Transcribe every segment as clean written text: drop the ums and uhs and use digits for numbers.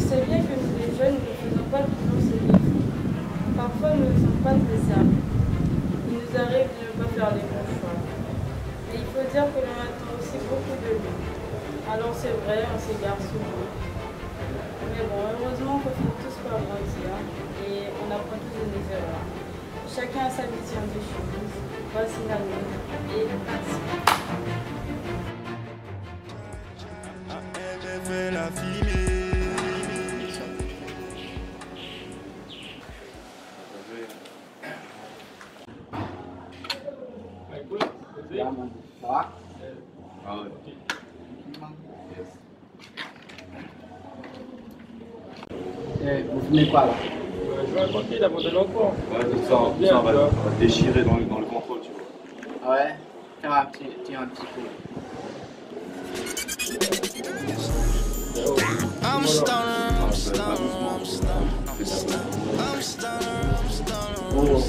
sais bien que nous les jeunes ne faisons pas toujours ce qu'il faut. Parfois nous ne sommes pas très sérieux. Il nous arrive de ne pas faire les bons choix. Et il faut dire que l'on attend aussi beaucoup de nous. Alors c'est vrai, on s'égare souvent. Mais bon, heureusement qu'on finit tous par grandir et on apprend tous de nos erreurs. Chacun a sa vision des choses. Voici la mienne et ainsi. J'ai fait la filée. Vous fumez quoi là? Je vais tranquille, la de l'enfant. Ouais, c'est ça, on va déchirer dans le contrôle, tu vois. Ah ouais? Tiens un petit peu. I'm stunner, I'm Oh.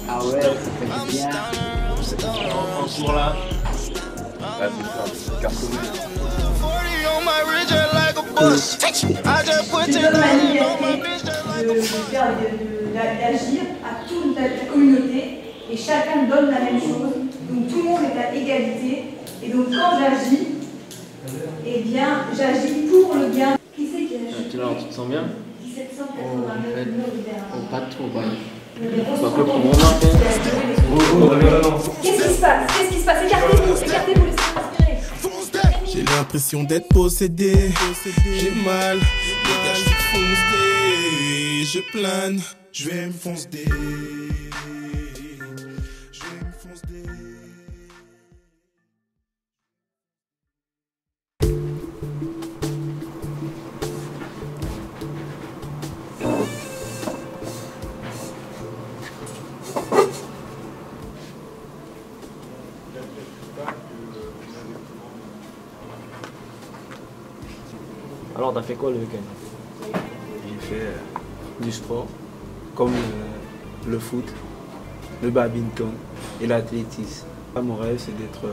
Ah ouais, ça fait du bien. En cours là. Ouais, c'est ça, cartonné. 40 on my ridge like a bus. I just put C'est it une bonne on my manière bitch like d'agir à toute la communauté et chacun donne la même chose. Donc tout le monde est à égalité. Et donc quand j'agis, eh bien j'agis pour le bien. Qui c'est qui a acheté? Tu te sens bien? 1789 Pas trop, bah. Pas que pour mon marque. Qu'est-ce qui se passe? Qu'est-ce qui se passe? Écartez-vous, laissez-moi respirer. J'ai l'impression d'être possédé. J'ai mal, les gars, je suis foncé. Je plane, je vais me foncer. Alors, t'as fait quoi le week-end? J'ai fait du sport, comme le foot, le badminton et l'athlétisme. Mon rêve, c'est d'être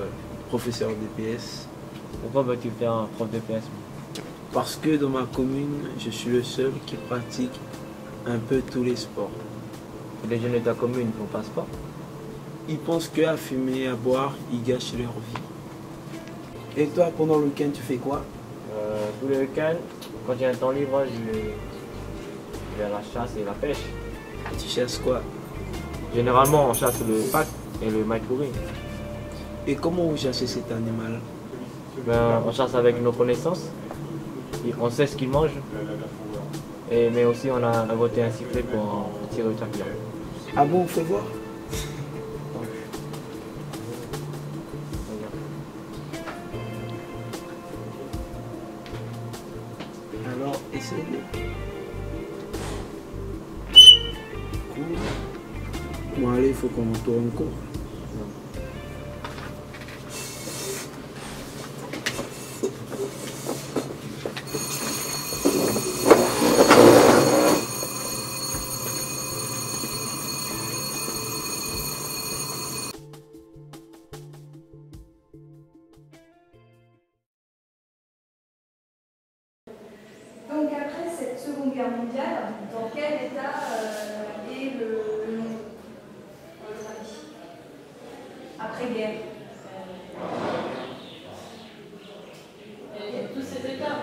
professeur d'EPS. Pourquoi vas-tu faire un prof de PS? Parce que dans ma commune, je suis le seul qui pratique un peu tous les sports. Les jeunes de ta commune ne font pas sport? Ils pensent qu'à fumer, à boire, ils gâchent leur vie. Et toi, pendant le week-end, tu fais quoi? Tous les week-ends, quand j'ai un temps libre, je vais à la chasse et la pêche. Tu chasses quoi? Généralement, on chasse le pac et le maïkouri. Et comment vous chassez cet animal? Ben, on chasse avec nos connaissances. Et on sait ce qu'il mange. Mais aussi, on a inventé un sifflet pour tirer le tapir. Ah bon, fais voir. Alors, essaye. Cool. Bon, allez, il faut qu'on tourne encore. Donc après cette Seconde Guerre mondiale, dans quel état est le monde, à votre avis? Après-guerre. Il y a tous ces états.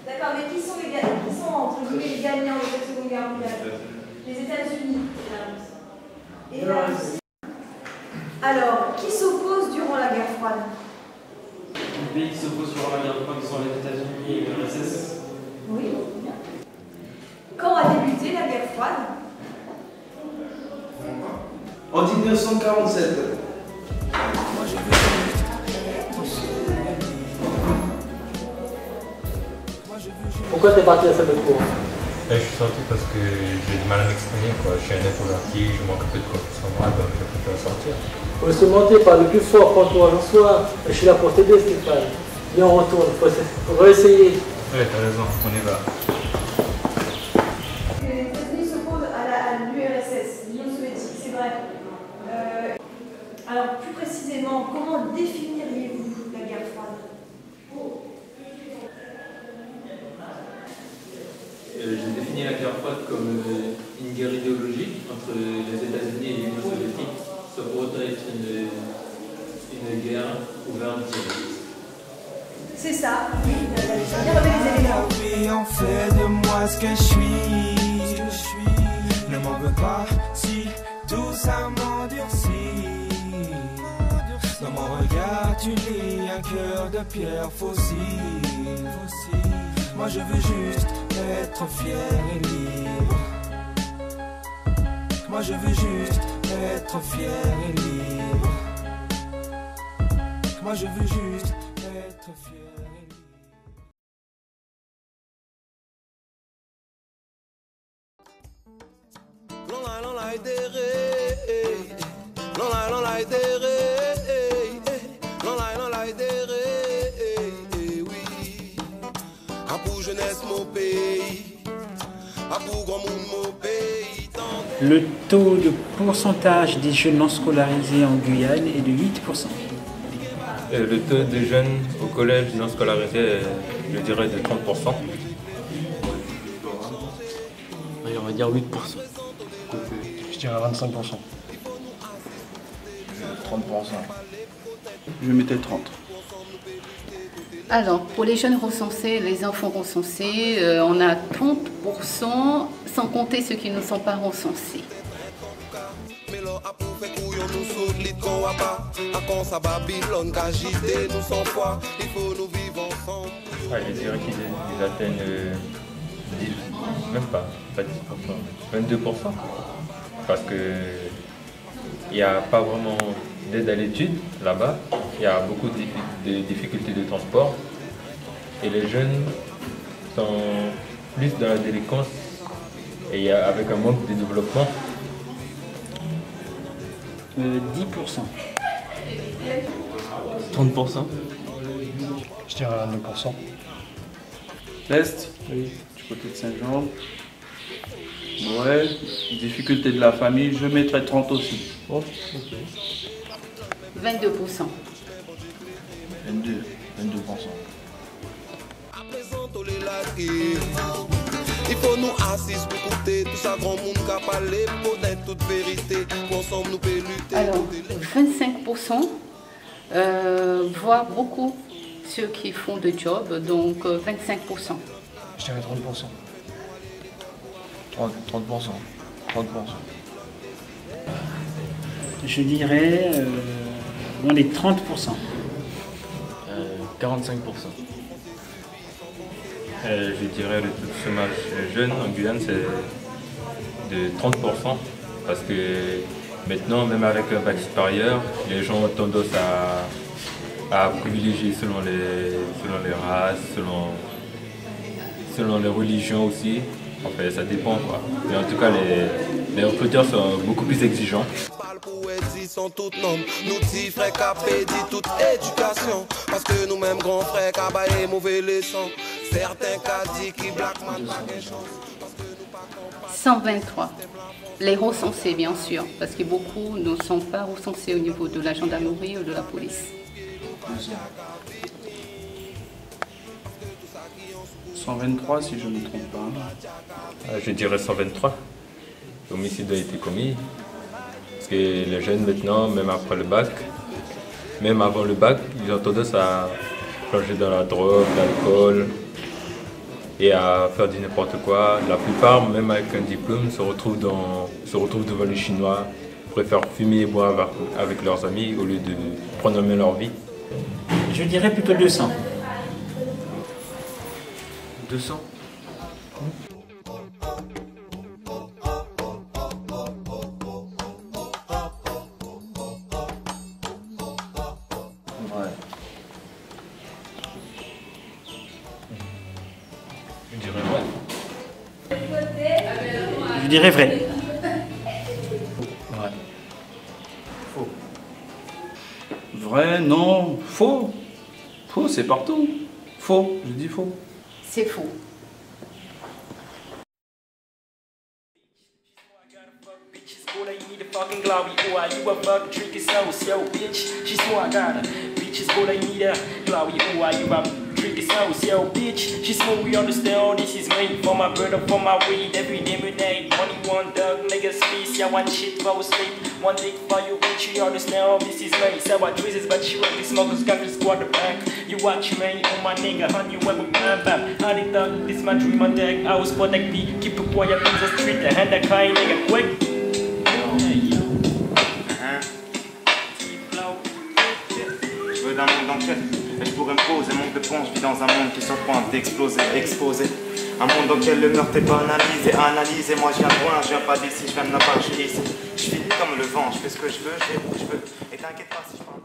D'accord, mais qui sont entre guillemets les gagnants de cette Seconde Guerre mondiale? Les États-Unis et la Russie. Alors, qui s'oppose durant la guerre froide? Les pays qui s'opposent sur la guerre froide sont les États-Unis et l'URSS. Oui, bien. Quand a débuté la guerre froide? En 1947. Pourquoi t'es parti à cette cours? Je suis sorti parce que j'ai du mal à m'exprimer, quoi. Je suis un introverti, je manque un peu de confiance en moi, donc je préfère sortir. Faut se mentir, pas le plus fort, prends-toi en soi. Je suis là pour t'aider, Stéphane. Viens, on retourne, faut réessayer. Ouais, t'as raison, on y va. Les États-Unis s'opposent à l'URSS, l'Union soviétique, c'est vrai. Alors, plus précisément, comment définiriez-vous la guerre froide? définit la guerre froide comme une guerre idéologique entre les États-Unis et l'Union soviétique, ça pourrait être une guerre ouverte directe. C'est ça, oui, les éléments. En fait de moi ce que je suis. Ne m'en veux pas si tout ça m'endurcit. Dans mon regard tu lis un cœur de pierre fossile. Moi je veux juste être fier et libre. Moi je veux juste être fier et libre. Moi je veux juste être fier et libre. Le taux de pourcentage des jeunes non scolarisés en Guyane est de 8%. Le taux de jeunes au collège non scolarisés, je dirais de 30%. On va dire 8%. Je dirais 25%. 30%. Je mettais 30. Alors, pour les jeunes recensés, les enfants recensés, on a 30%, sans compter ceux qui ne sont pas recensés. Je dirais qu'ils atteignent 10, même pas 10%, 22%. Parce qu'il n'y a pas vraiment d'aide à l'étude là-bas. Il y a beaucoup de difficultés de transport. Et les jeunes sont plus dans la délinquance et avec un manque de développement. 10%. 30%. Je dirais 22%. L'Est, oui, du côté de Saint-Jean. Ouais, difficulté de la famille, je mettrais 30 aussi. Oh, ok. 22%. 22%. Il faut nous assister pour écouter tout ça grand monde qui a parlé pour être toute vérité. Ensemble nous peut lutter. Alors, 25% voient beaucoup ceux qui font de job, donc 25%. Je dirais 30%. 30%. Je dirais on est 30%. 45%. Je dirais le taux de chômage jeune en Guyane c'est de 30%. Parce que maintenant, même avec un bac supérieur, les gens ont tendance à privilégier selon les races, selon les religions aussi. En fait, ça dépend quoi. Mais en tout cas, les recruteurs sont beaucoup plus exigeants. Sont toutes nombres, nous petits frères capés dit toute éducation. Parce que nous-mêmes grands frères cabaye mauvais leçons. Certains cas dit qui blackman pas quelque chose. 123. Les recensés bien sûr, parce que beaucoup ne sont pas recensés au niveau de la gendarmerie ou de la police. 123 si je ne me trompe pas. Je dirais 123. L'homicide a été commis. Parce que les jeunes maintenant, même après le bac, même avant le bac, ils ont tendance à plonger dans la drogue, l'alcool et à faire du n'importe quoi. La plupart, même avec un diplôme, se retrouvent devant les Chinois, préfèrent fumer et boire avec leurs amis au lieu de prendre en main leur vie. Je dirais plutôt 200. 200. Ouais. Je dirais ouais. Je dirais vrai. Ouais. Faux. Vrai, non, faux. Faux, c'est partout. Faux, je dis faux. C'est faux. Fucking glory, boy, you a fucking tricky so bitch. She's so I got her. Bitches go like me there, glory, boy, you a drink is house, yo, bitch. She smoke, we understand all this is made for my brother, for my weed, every day we need. Money, one dog, niggas, peace, yeah, one shit for our sleep. One dick for you, bitch, you understand all this is made. Say what choices, but you ain't smokers, got this quarterback. You watch me, oh my nigga, honey, you ever come back? I did thought this my dream, my deck. I was protect me, keep it quiet in the street, the hand that kind nigga, quick. Je veux d'un monde d'enquête, et je pourrais me poser, manque de pont, je vis dans un monde qui est sur le point d'exploser, exposé. Un monde dans lequel le meurtre est pas analysé, analysé. Moi je viens de loin, je viens pas d'ici, je viens de la part, je suis ici. Je file comme le vent, je fais ce que je veux, je vais où je veux. Et t'inquiète pas si je parle.